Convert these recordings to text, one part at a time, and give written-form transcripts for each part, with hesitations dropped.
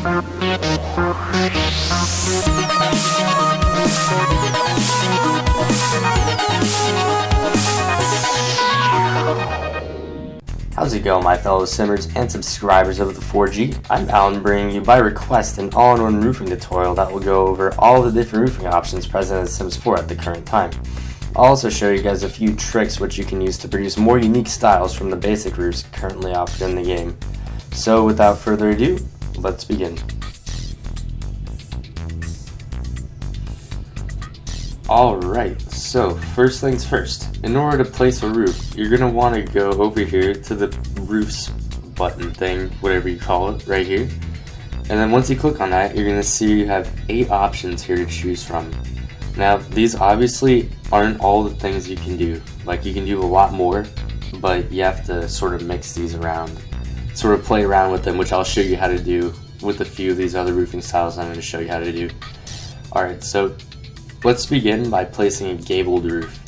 How's it going, my fellow simmers and subscribers of the 4G? I'm Alan, bringing you by request an all-in-one roofing tutorial that will go over all the different roofing options present in Sims 4 at the current time. I'll also show you guys a few tricks which you can use to produce more unique styles from the basic roofs currently offered in the game. So without further ado, let's begin. Alright, so first things first. In order to place a roof, you're going to want to go over here to the roofs button thing, whatever you call it, right here. And then once you click on that, you're going to see you have 8 options here to choose from. Now, these obviously aren't all the things you can do. Like, you can do a lot more, but you have to sort of mix these around. Sort of play around with them, which I'll show you how to do with a few of these other roofing styles I'm going to show you how to do. Alright, so let's begin by placing a gabled roof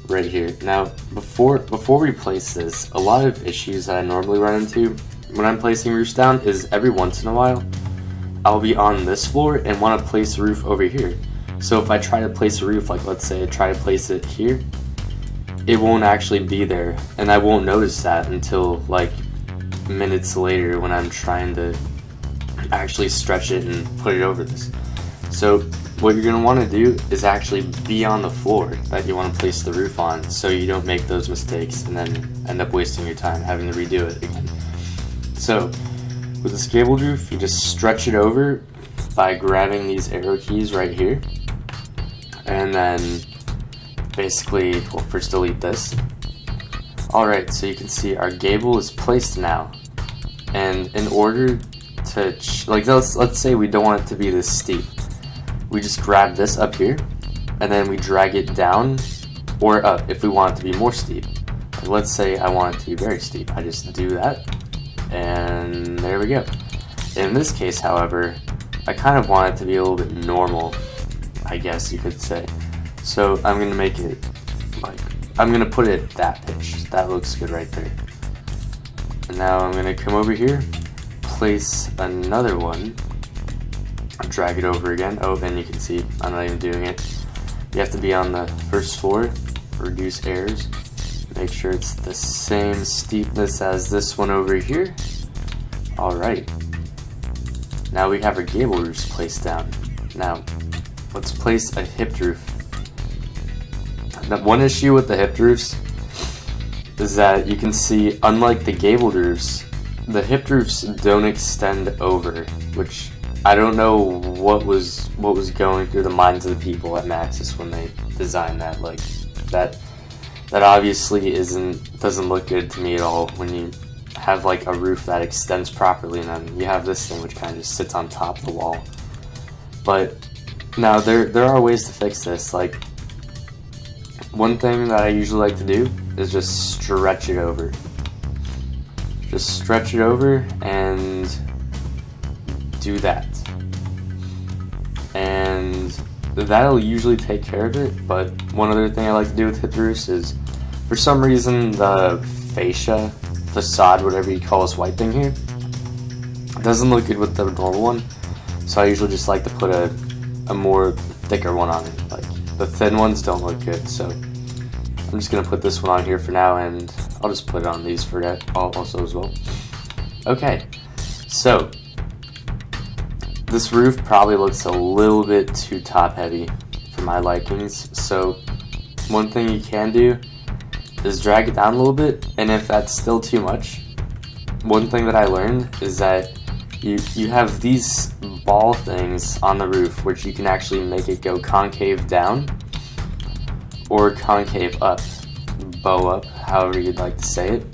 right here. Now, before we place this, a lot of issues that I normally run into when I'm placing roofs down is every once in a while I'll be on this floor and want to place a roof over here. So if I try to place a roof, like let's say I try to place it here, it won't actually be there, and I won't notice that until like minutes later when I'm trying to actually stretch it and put it over this. So what you're going to want to do is actually be on the floor that you want to place the roof on, so you don't make those mistakes and then end up wasting your time having to redo it again. So with this gabled roof, you just stretch it over by grabbing these arrow keys right here, and then basically, well, first delete this. Alright, so you can see our gable is placed now, and in order to, like, let's say we don't want it to be this steep. We just grab this up here, and then we drag it down or up if we want it to be more steep. Like, let's say I want it to be very steep. I just do that, and there we go. In this case, however, I kind of want it to be a little bit normal, I guess you could say. So I'm going to make it, like, I'm going to put it at that pitch. That looks good right there. And now I'm going to come over here, place another one, drag it over again. Oh, and you can see I'm not even doing it. You have to be on the first floor, reduce errors, make sure it's the same steepness as this one over here. Alright, now we have our gable roofs placed down. Now let's place a hipped roof. Now, one issue with the hipped roofs is that you can see, unlike the gabled roofs, the hipped roofs don't extend over, which I don't know what was going through the minds of the people at Maxis when they designed that. Like, that obviously doesn't look good to me at all when you have like a roof that extends properly and then you have this thing which kind of just sits on top of the wall. But now there are ways to fix this. Like, one thing that I usually like to do is just stretch it over. Just stretch it over and do that, and that'll usually take care of it. But one other thing I like to do with hipped roofs is, for some reason, the fascia, facade, whatever you call this white thing here, doesn't look good with the normal one. So I usually just like to put a more thicker one on it. Like, the thin ones don't look good, so I'm just gonna put this one on here for now, and I'll just put it on these for that also as well. Okay, so this roof probably looks a little bit too top heavy for my likings, so one thing you can do is drag it down a little bit, and if that's still too much, one thing that I learned is that you have these ball things on the roof which you can actually make it go concave down or concave up, bow up, however you'd like to say it.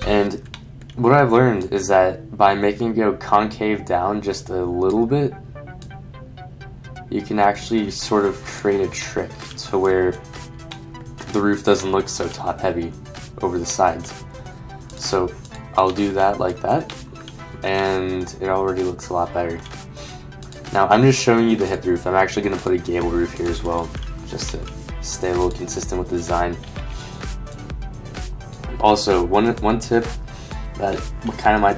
And what I've learned is that by making it go concave down just a little bit, you can actually sort of create a trick to where the roof doesn't look so top heavy over the sides. So I'll do that like that, and it already looks a lot better. Now I'm just showing you the hipped roof. I'm actually going to put a gable roof here as well, just to stay a little consistent with the design. Also, one tip that kind of might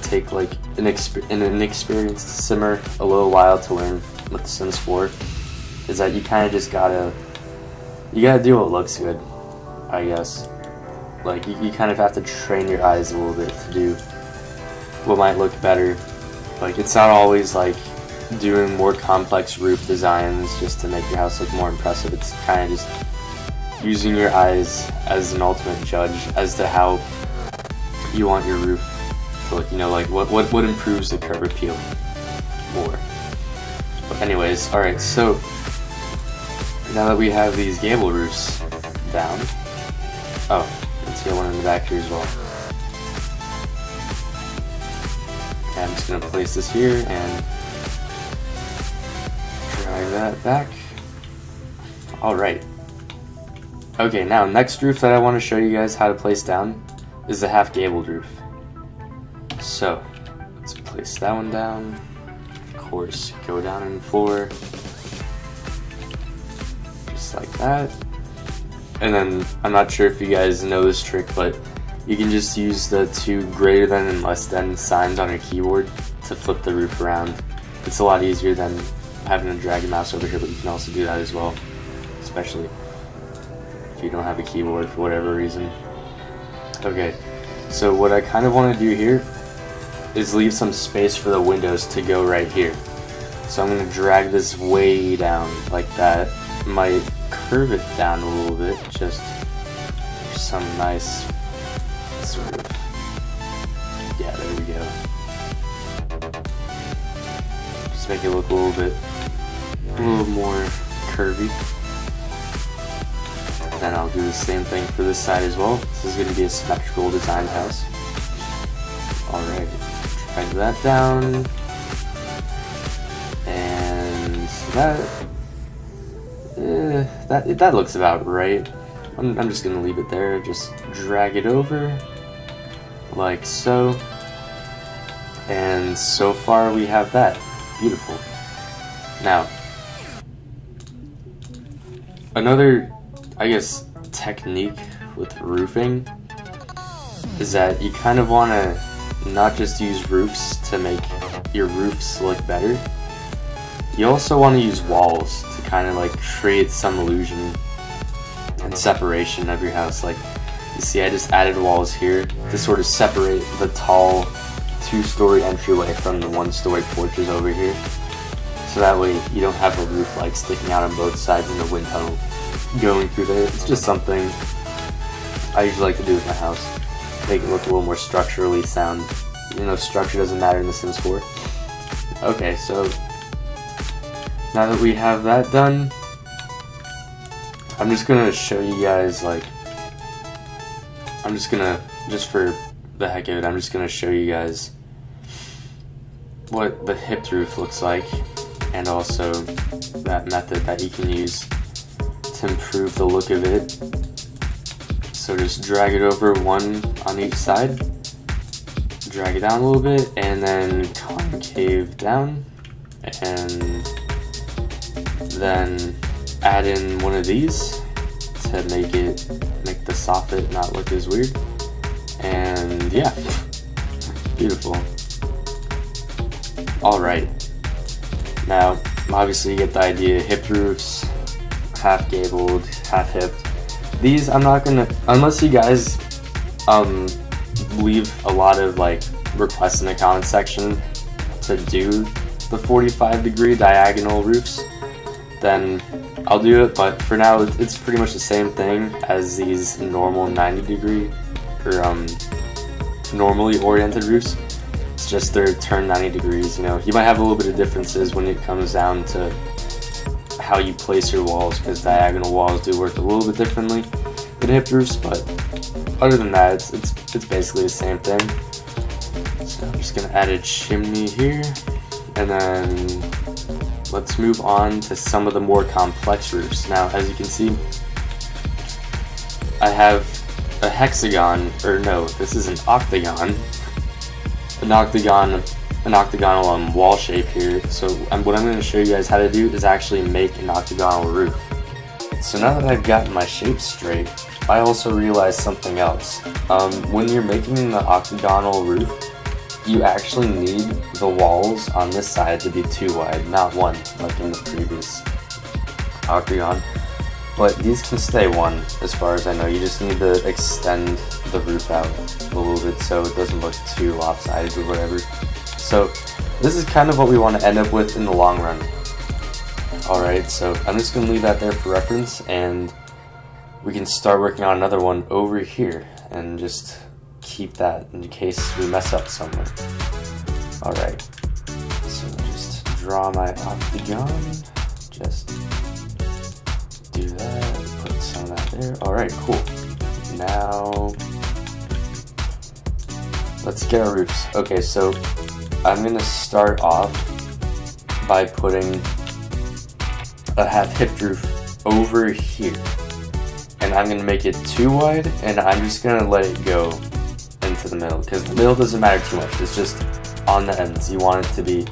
take like an inexperienced simmer a little while to learn what the Sims 4 is, that you kind of just gotta do what looks good, I guess. Like you kind of have to train your eyes a little bit to do what might look better. Like it's not always like doing more complex roof designs just to make your house look more impressive. It's kind of just using your eyes as an ultimate judge as to how you want your roof to look, you know, like what improves the curb appeal more. But anyways, alright, so now that we have these gable roofs down, oh, let's get one in the back here as well. Okay, I'm just going to place this here and drag that back. Alright. Okay, now next roof that I want to show you guys how to place down is the half gabled roof. So, let's place that one down. Of course, go down in the floor. Just like that. And then, I'm not sure if you guys know this trick, but you can just use the two greater than and less than signs on your keyboard to flip the roof around. It's a lot easier than having to drag your mouse over here, but you can also do that as well, especially if you don't have a keyboard for whatever reason. Okay, so what I kind of want to do here is leave some space for the windows to go right here. So I'm going to drag this way down like that. Might curve it down a little bit just for some nice sort of, yeah, there we go. Just make it look a little more curvy. Then I'll do the same thing for this side as well. This is going to be a symmetrical designed house. Alright, drag that down. And that looks about right. I'm just going to leave it there. Just drag it over like so. And so far we have that. Beautiful. Now, another, I guess, technique with roofing is that you kind of want to not just use roofs to make your roofs look better. You also want to use walls to kind of like create some illusion and separation of your house. Like you see, I just added walls here to sort of separate the tall two-story entryway from the one-story porches over here. So that way you don't have a roof like sticking out on both sides in the wind tunnel going through there. It's just something I usually like to do with my house. Make it look a little more structurally sound, even though structure doesn't matter in The Sims 4. Okay, so now that we have that done, I'm just gonna show you guys, like, just for the heck of it, I'm just gonna show you guys what the hipped roof looks like, and also that method that you can use to improve the look of it. So just drag it over one on each side, drag it down a little bit, and then concave down, and then add in one of these to make the soffit not look as weird. And yeah, beautiful. Alright, now obviously you get the idea. Hipped roofs, half gabled, half hipped. These I'm not gonna, unless you guys leave a lot of like requests in the comment section to do the 45-degree diagonal roofs, then I'll do it. But for now, it's pretty much the same thing as these normal 90-degree or normally oriented roofs. It's just they're turned 90 degrees. You know, you might have a little bit of differences when it comes down to how you place your walls, because diagonal walls do work a little bit differently than hipped roofs. But other than that, it's basically the same thing. So I'm just gonna add a chimney here, and then let's move on to some of the more complex roofs. Now, as you can see, I have a hexagon, or no, this is an octagon. An octagonal wall shape here. So what I'm going to show you guys how to do is actually make an octagonal roof. So now that I've gotten my shape straight, I also realized something else. When you're making the octagonal roof, you actually need the walls on this side to be 2 wide, not 1 like in the previous octagon. But these can stay 1 as far as I know. You just need to extend the roof out a little bit so it doesn't look too lopsided or whatever. So this is kind of what we want to end up with in the long run. Alright, so I'm just going to leave that there for reference, and we can start working on another one over here and just keep that in case we mess up somewhere. Alright, so just draw my octagon, just do that, put some of that there. Alright, cool. Now, let's get our roofs. Okay, so I'm going to start off by putting a half-hip roof over here. And I'm going to make it 2 wide, and I'm just going to let it go into the middle, because the middle doesn't matter too much. It's just on the ends. You want it to be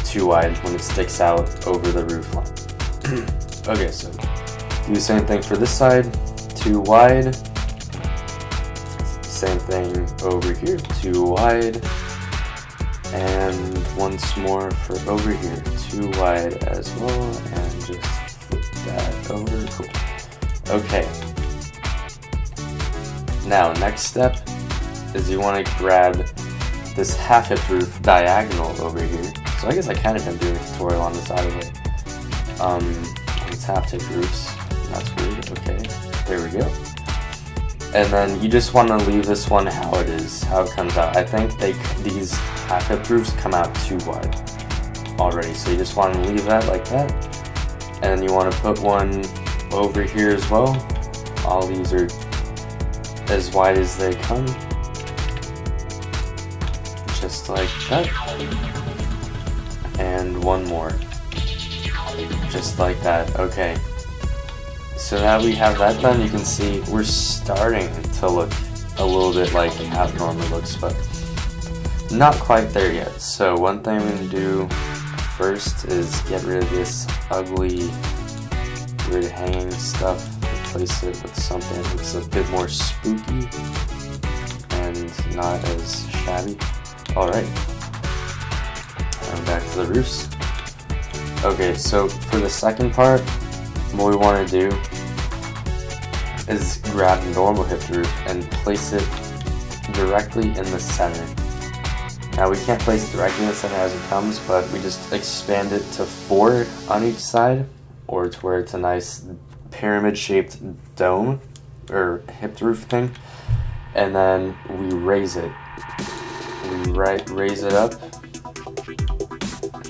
2 wide when it sticks out over the roof line. Okay, so do the same thing for this side, 2 wide. Same thing over here, 2 wide. And once more for over here, 2 wide as well, and just flip that over. Cool. Okay. Now, next step is you want to grab this half-hip roof diagonal over here. So I guess I kind of am doing a tutorial on the side of it. It's half-hip roofs. That's weird. Okay, there we go. And then you just want to leave this one how it is, how it comes out. I think these half-hip roofs come out 2 wide already, so you just want to leave that like that. And then you want to put one over here as well. All these are as wide as they come, just like that. And one more, just like that. Okay. So now we have that done, you can see we're starting to look a little bit like how it normally looks, but not quite there yet. So one thing I'm going to do first is get rid of this ugly, weird hanging stuff, replace it with something that's a bit more spooky and not as shabby. Alright, and back to the roofs. Okay, so for the second part, what we want to do is grab a normal hip roof and place it directly in the center. Now we can't place it directly in the center as it comes, but we just expand it to 4 on each side, or to where it's a nice pyramid shaped dome or hip roof thing, and then we raise it. We raise it up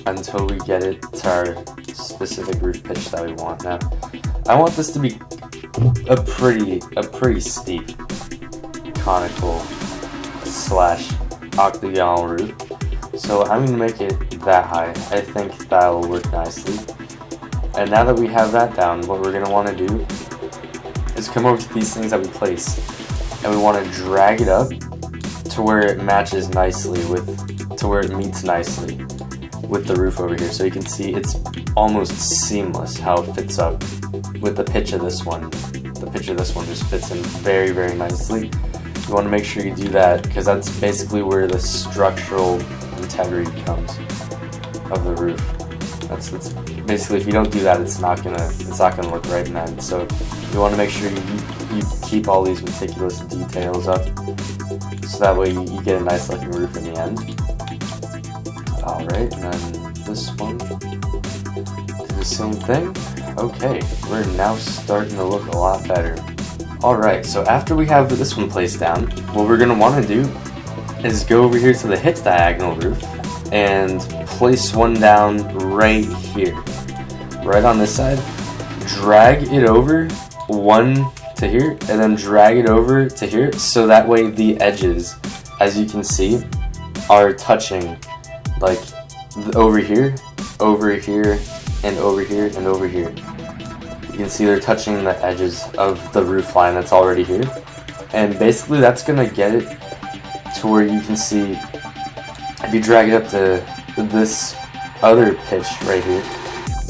until we get it to our specific roof pitch that we want. Now, I want this to be a pretty steep conical / octagonal roof. So I'm gonna make it that high. I think that'll work nicely. And now that we have that down, what we're gonna want to do is come over to these things that we place, and we want to drag it up to where it matches nicely to where it meets nicely with the roof over here. So you can see it's almost seamless how it fits up with the pitch of this one. The pitch of this one just fits in very, very nicely. You want to make sure you do that, because that's basically where the structural integrity comes of the roof. That's basically, if you don't do that, it's not gonna look right in the end. So you want to make sure you keep all these meticulous details up, so that way you get a nice looking roof in the end. Alright, and then this one, do the same thing. Okay, we're now starting to look a lot better. Alright, so after we have this one placed down, what we're going to want to do is go over here to the hip diagonal roof and place one down right here, right on this side. Drag it over one to here, and then drag it over to here, so that way the edges, as you can see, are touching, like over here, over here, and over here, and over here. You can see they're touching the edges of the roof line that's already here. And basically that's gonna get it to where you can see, if you drag it up to this other pitch right here,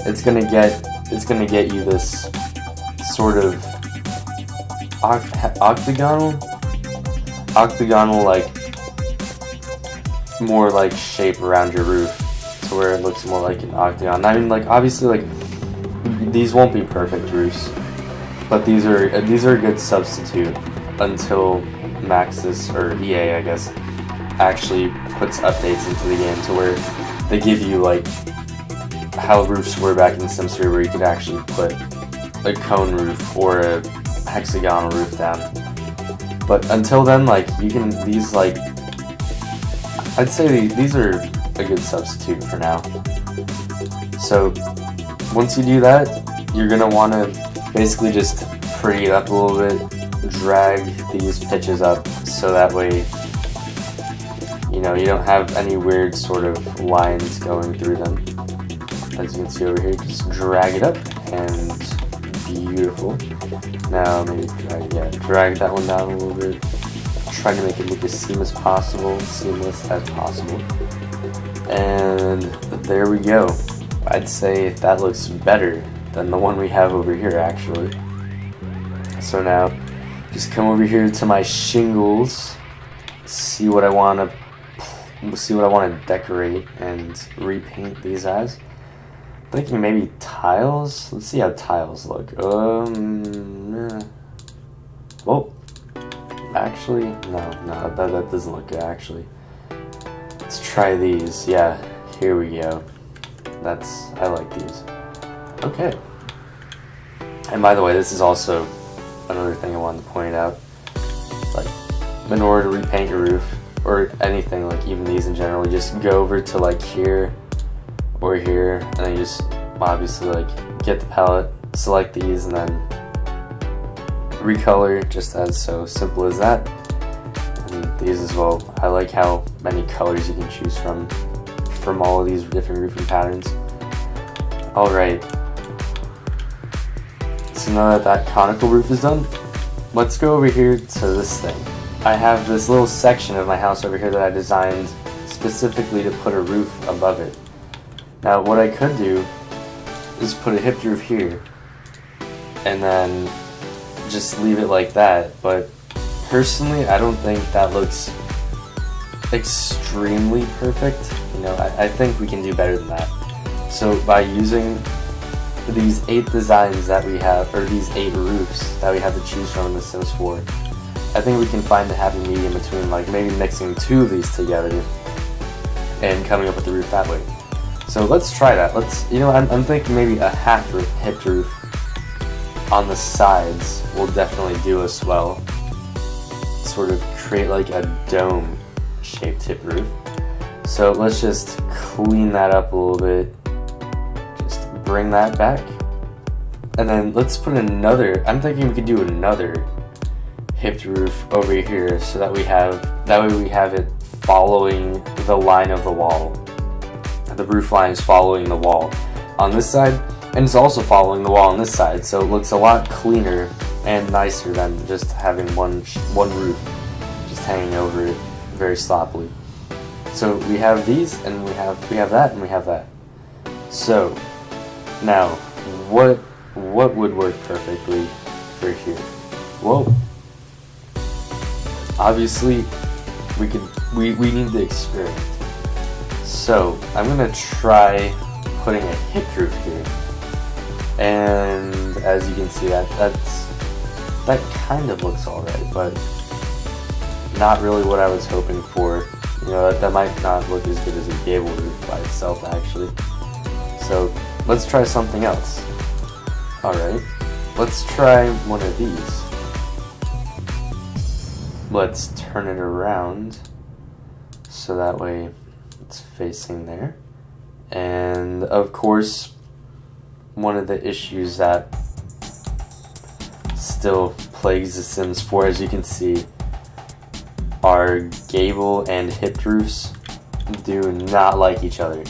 it's gonna get you this sort of octagonal like more like shape around your roof to where it looks more like an octagon. I mean, like obviously like these won't be perfect roofs, but these are a good substitute until Maxis or EA, I guess, actually puts updates into the game to where they give you like how roofs were back in Sims 3, where you could actually put a cone roof or a hexagonal roof down. But until then, like you can, these like, I'd say these are a good substitute for now. So once you do that, you're gonna want to basically just pretty it up a little bit, drag these pitches up so that way, you know, you don't have any weird sort of lines going through them. As you can see over here, just drag it up and beautiful. Now maybe drag that one down a little bit. Try to make it look as seamless as possible. And there we go. I'd say that looks better than the one we have over here actually. So now just come over here to my shingles, see what I want to decorate and repaint these as. Thinking maybe tiles. Let's see how tiles look. Well, actually, no, that doesn't look good. Actually, let's try these. Yeah, here we go. I like these. Okay. And by the way, this is also another thing I wanted to point out. Like, in order to repaint your roof or anything, like even these in general, you just go over to like here or here, and then you just obviously like get the palette, select these, and then recolor, just as so simple as that. And these as well. I like how many colors you can choose from all of these different roofing patterns. Alright, so now that conical roof is done, let's go over here to this thing. I have this little section of my house over here that I designed specifically to put a roof above it. Now what I could do is put a hipped roof here and then just leave it like that, but personally I don't think that looks extremely perfect. You know, I think we can do better than that. So by using these 8 designs that we have, or these 8 roofs that we have to choose from in The Sims 4, I think we can find a happy medium between like maybe mixing 2 of these together and coming up with the roof that way. So let's try that. I'm thinking maybe a half hipped roof on the sides will definitely do us well. Sort of create like a dome shaped hip roof. So let's just clean that up a little bit. Just bring that back. And then let's put another, I'm thinking we could do another hipped roof over here so that way we have it following the line of the wall. The roof line is following the wall on this side, and it's also following the wall on this side, so it looks a lot cleaner and nicer than just having one roof just hanging over it very sloppily. So we have these, and we have that, and we have that. So now what would work perfectly for here? Well, obviously we need to experiment. So I'm gonna try putting a hipped roof here, and as you can see, that kind of looks alright, but not really what I was hoping for. You know, that might not look as good as a gable roof by itself actually. So let's try something else. Alright, let's try one of these. Let's turn it around so that way it's facing there. And of course, one of the issues that still plagues The Sims 4, as you can see, are gable and hipped roofs do not like each other.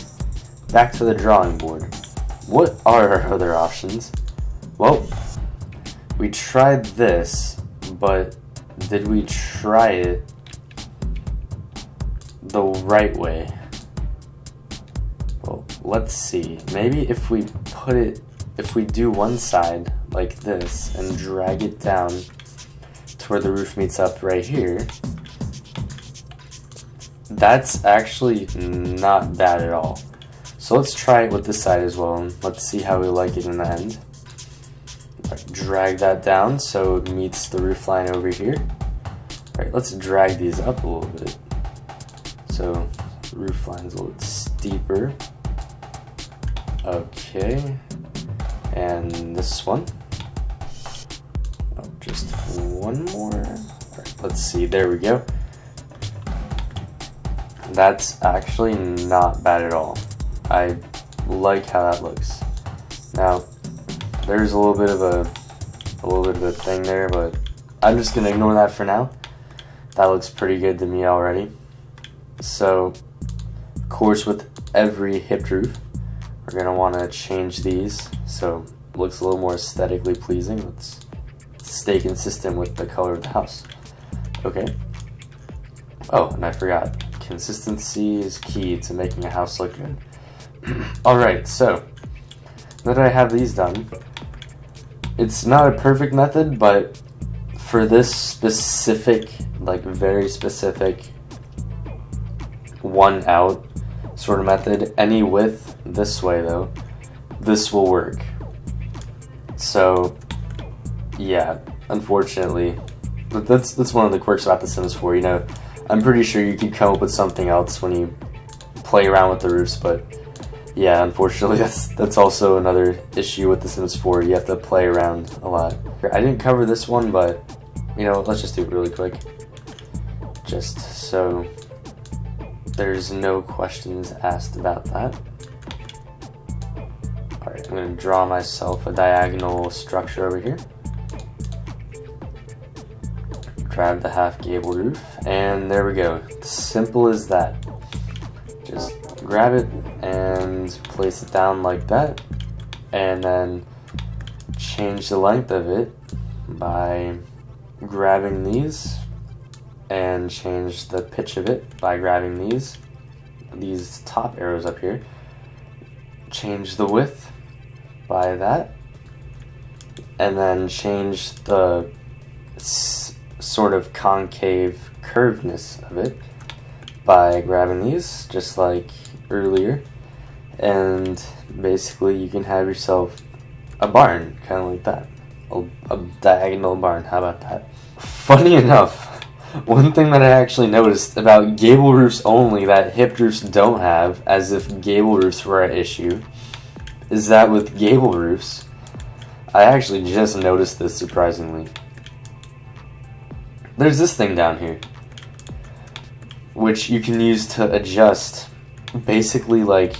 Back to the drawing board. What are our other options? Well, we tried this, but did we try it the right way? Well, let's see. Maybe if we do one side like this and drag it down to where the roof meets up right here, that's actually not bad at all. So let's try it with this side as well, and let's see how we like it in the end. Drag that down so it meets the roof line over here. Alright, let's drag these up a little bit. So the roof line's a little bit steeper. Okay. And this one. Oh, just one more. Alright, let's see. There we go. That's actually not bad at all. I like how that looks. Now, there's a little bit of a thing there, but I'm just gonna ignore that for now. That looks pretty good to me already. So, of course, with every hipped roof, we're gonna want to change these so it looks a little more aesthetically pleasing. Let's stay consistent with the color of the house. Okay. Oh, and I forgot. Consistency is key to making a house look good. Alright, so now that I have these done, it's not a perfect method, but for this specific, like very specific one out sort of method, any width this way though, this will work. So yeah, unfortunately, but that's one of the quirks about The Sims 4, you know. I'm pretty sure you could come up with something else when you play around with the roofs, but yeah, unfortunately that's also another issue with The Sims 4. You have to play around a lot. I didn't cover this one, but you know, let's just do it really quick. Just so there's no questions asked about that. Alright, I'm going to draw myself a diagonal structure over here. Grab the half gable roof, and there we go. Simple as that. Just grab it and place it down like that, and then change the length of it by grabbing these, and change the pitch of it by grabbing these top arrows up here. Change the width by that, and then change the sort of concave curvedness of it by grabbing these, just like earlier, and basically you can have yourself a barn, kind of like that. A diagonal barn, how about that? Funny enough, one thing that I actually noticed about gable roofs only that hipped roofs don't have, as if gable roofs were an issue, is that with gable roofs, I actually just noticed this surprisingly. There's this thing down here, which you can use to adjust basically like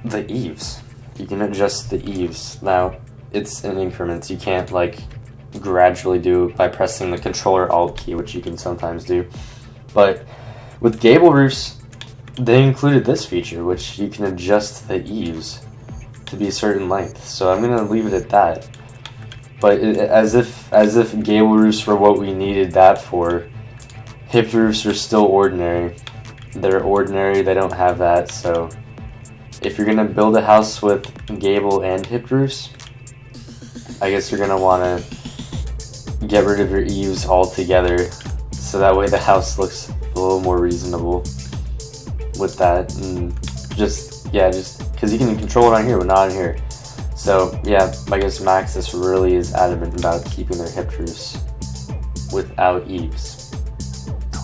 the eaves. You can adjust the eaves. Now, it's in increments. You can't like gradually do it by pressing the Control or Alt key, which you can sometimes do. But with gable roofs, they included this feature, which you can adjust the eaves to be a certain length. So I'm gonna leave it at that. But as if gable roofs were what we needed that for, hipped roofs are still ordinary. They're ordinary, they don't have that, so if you're gonna build a house with gable and hipped roofs, I guess you're gonna wanna get rid of your eaves altogether, so that way the house looks a little more reasonable with that, and just because you can control it on here, but not on here. So yeah, I guess Maxis really is adamant about keeping their hipped roofs without eaves.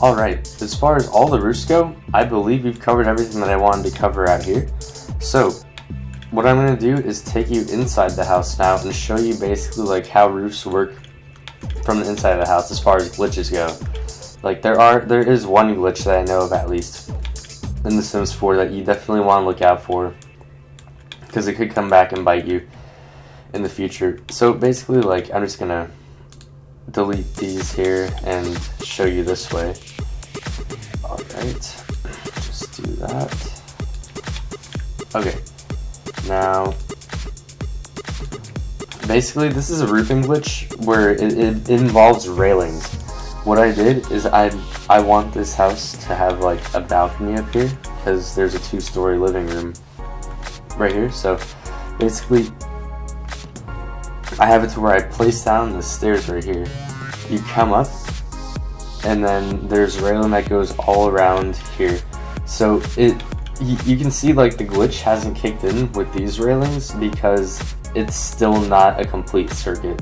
Alright, as far as all the roofs go, I believe we've covered everything that I wanted to cover out here. So what I'm going to do is take you inside the house now and show you basically like how roofs work from the inside of the house as far as glitches go. Like there is one glitch that I know of at least in The Sims 4 that you definitely want to look out for, because it could come back and bite you in the future. So basically, like, I'm just gonna delete these here and show you this way. Alright, just do that. Okay, now basically this is a roofing glitch where it involves railings. What I did is I want this house to have like a balcony up here, because there's a 2-story living room right here. So basically I have it to where I place down the stairs right here, you come up, and then there's railing that goes all around here. So you can see like the glitch hasn't kicked in with these railings because it's still not a complete circuit.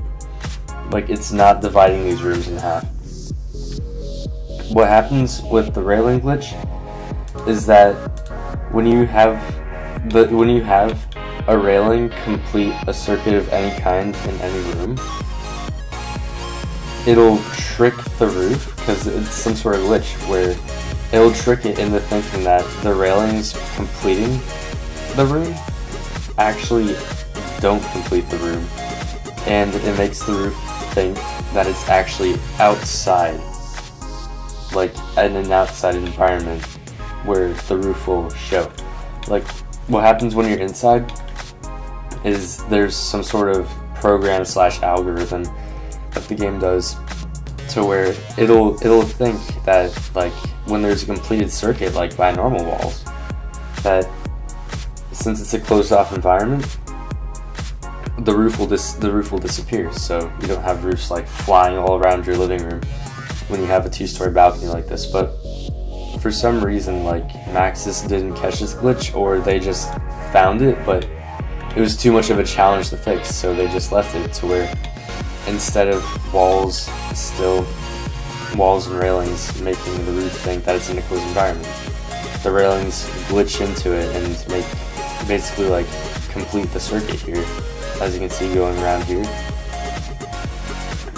Like, it's not dividing these rooms in half. What happens with the railing glitch is that when you have a railing complete a circuit of any kind in any room, it'll trick the roof, because it's some sort of glitch where it'll trick it into thinking that the railings completing the room actually don't complete the room, and it makes the roof think that it's actually outside, like in an outside environment where the roof will show. Like, what happens when you're inside is there's some sort of program / algorithm that the game does to where it'll think that, like, when there's a completed circuit, like by normal walls, that since it's a closed off environment, the roof will disappear. So you don't have roofs like flying all around your living room when you have a 2-story balcony like this. But for some reason, like, Maxis didn't catch this glitch, or they just found it, but it was too much of a challenge to fix, so they just left it to where instead of walls and railings making the roof think that it's in a closed environment, the railings glitch into it and make basically like complete the circuit here, as you can see going around here,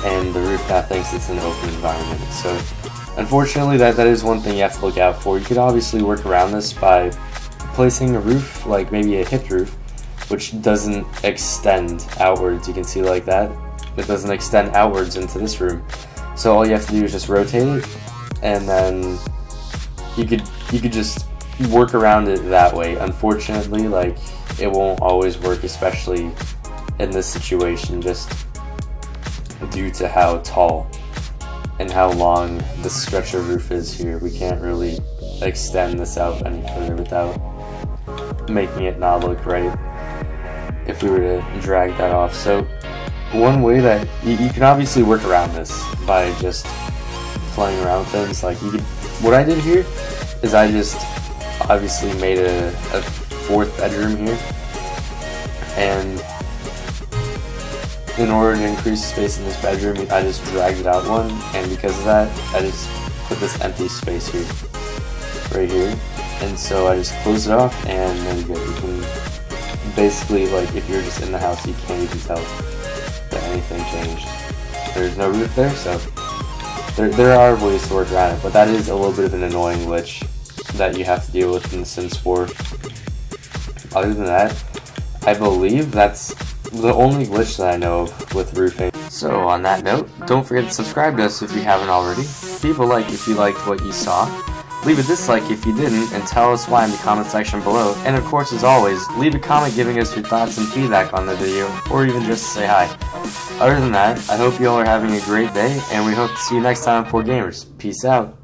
and the roof now thinks it's an open environment. So unfortunately that is one thing you have to look out for. You could obviously work around this by placing a roof, like maybe a hipped roof, which doesn't extend outwards. You can see like that. It doesn't extend outwards into this room. So all you have to do is just rotate it, and then you could just work around it that way. Unfortunately, like, it won't always work, especially in this situation, just due to how tall and how long the stretch of roof is here. We can't really extend this out any further without making it not look right if we were to drag that off. So one way that you can obviously work around this by just playing around with things. Like, what I did here is I just obviously made a 4th bedroom here, and in order to increase space in this bedroom, I just dragged it out one, and because of that, I just put this empty space here, right here, and so I just close it off, and there you go. You can basically, like, if you're just in the house, you can't even tell that anything changed. There's no roof there, so there are ways to work around it, but that is a little bit of an annoying glitch that you have to deal with in The Sims 4. Other than that, I believe that's the only glitch that I know of with roofing. So on that note, don't forget to subscribe to us if you haven't already. Leave a like if you liked what you saw. Leave a dislike if you didn't, and tell us why in the comment section below. And of course, as always, leave a comment giving us your thoughts and feedback on the video, or even just say hi. Other than that, I hope you all are having a great day, and we hope to see you next time for Gamers. Peace out.